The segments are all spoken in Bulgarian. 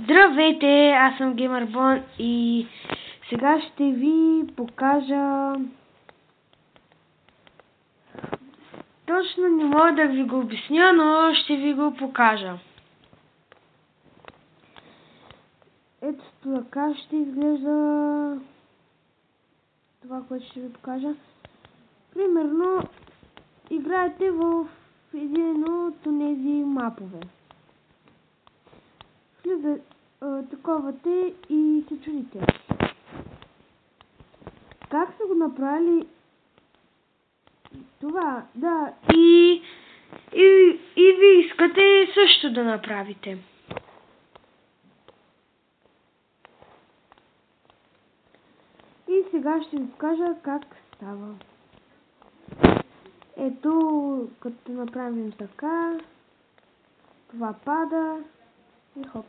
Здравейте, аз съм GamerBon и сега ще ви покажа... Точно не мога да ви го обясня, но ще ви го покажа. Ето така ще изглежда това, което ще ви покажа. Примерно, играете в един от тези мапове. Таковате и се чудите. Как са го направили това? Да, и ви искате също да направите. И сега ще ви покажа как става. Ето, като направим така, това пада и хоп.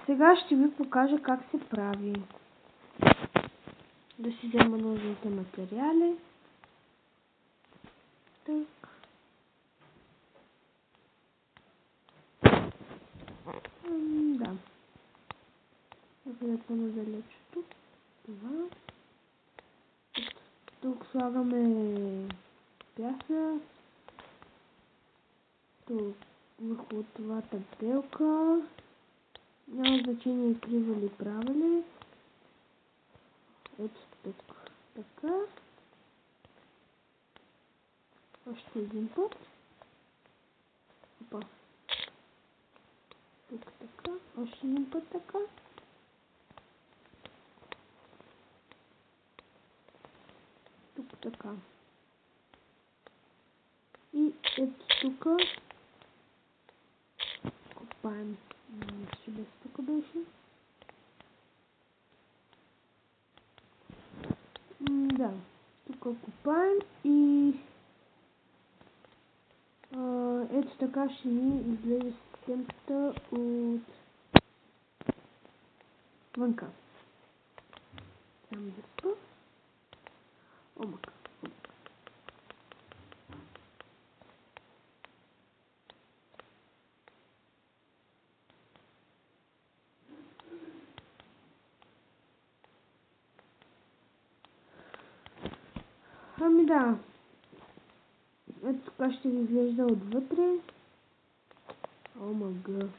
Сега ще ви покажа как се прави. Да си взема нужните материали. Так. Да. Да по-надалече тук. Това. Тук слагаме пясък. Тук върху това табелка. Няма значение крива ли права ли. Ето тук. Така. Още един път. Опа. Тук така. Още един път така. Тук така. И ето тук. Копаем. Ще без тук беше. Да. Тук копаем и ето така ще ни излезе системата от вънка. Само да спа. Омака. Ами да. Ето така ще ви изглежда отвътре. Омага.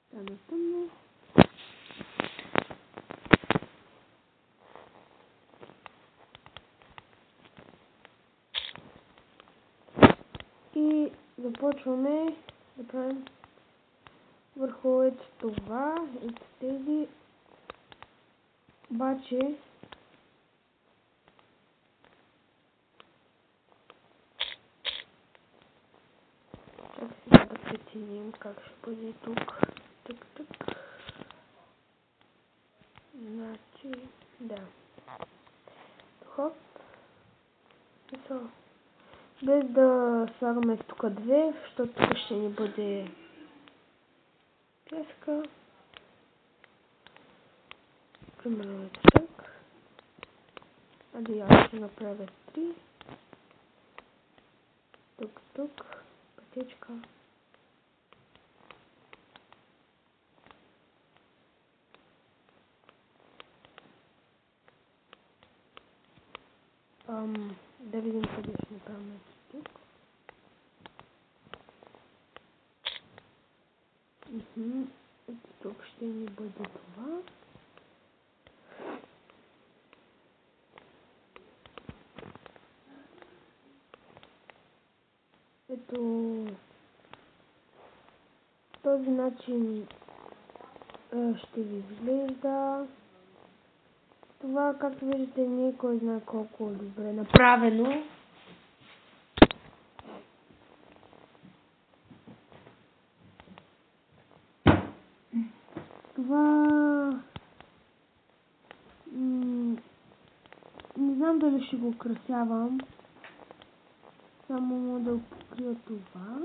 Стана тъмно. И започваме да правим върху ето това, ето тези. Обаче чак сега да преценим как ще бъде тук. Тук. Значи, да. Хоп. И то. Без да слагаме тук две, защото тук ще ни бъде пяска. Примерно ето так. Ади аз ще направя 3. Тук. Пътечка. Да видим къде ще направим тук. Ето тук ще ни бъде това. Ето този начин ще ви изглежда. Това, както виждате, не е кой знае колко добре направено. Това... не знам дали ще го украсявам. Само мога да покрия това.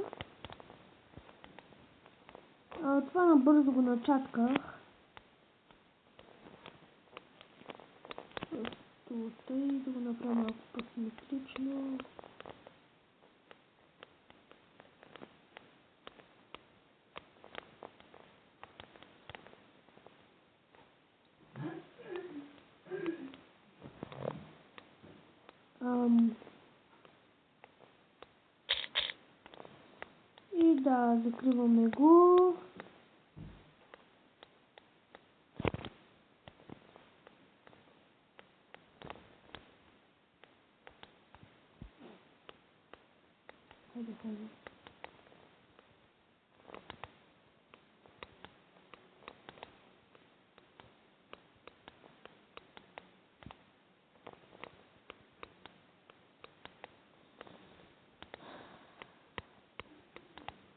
Това набързо го начатках. Тъй да го направя малко по-симетрично. И да, закриваме го. Хайде.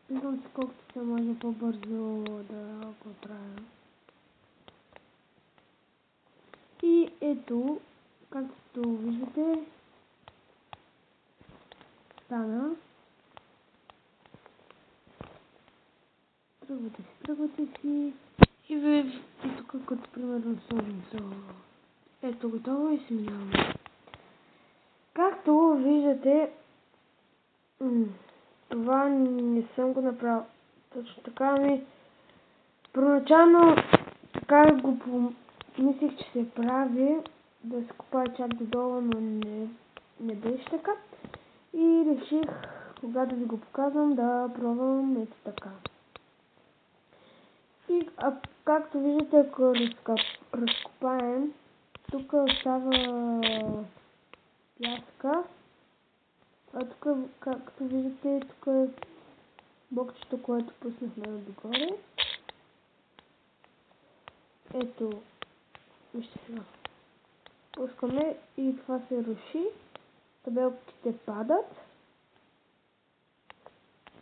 Виждам си колкото се може по-бързо да го правя. И ето, както виждате, стана. Тръгвате си. И тук като примерно сложим за... Ето готово и се минаваме. Както виждате, това не съм го направил точно така, първоначално така го помислих, че се прави да се копая чак додолу, но не беше така. И реших, когато ви го показвам, да пробвам ето така. И както виждате, ако разкопаем, тук остава пяска. А тук, както виждате, тук е блокчето, което пуснахме отгоре. Ето, вижте сега. Пускаме и това се руши. Табелките падат.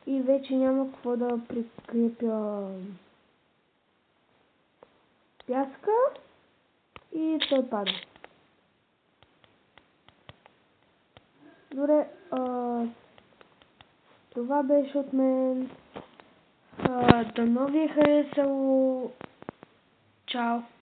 И вече няма какво да прикрепя пяска. И той пада. Добре, това беше от мен. Дано ви е харесало. Чао!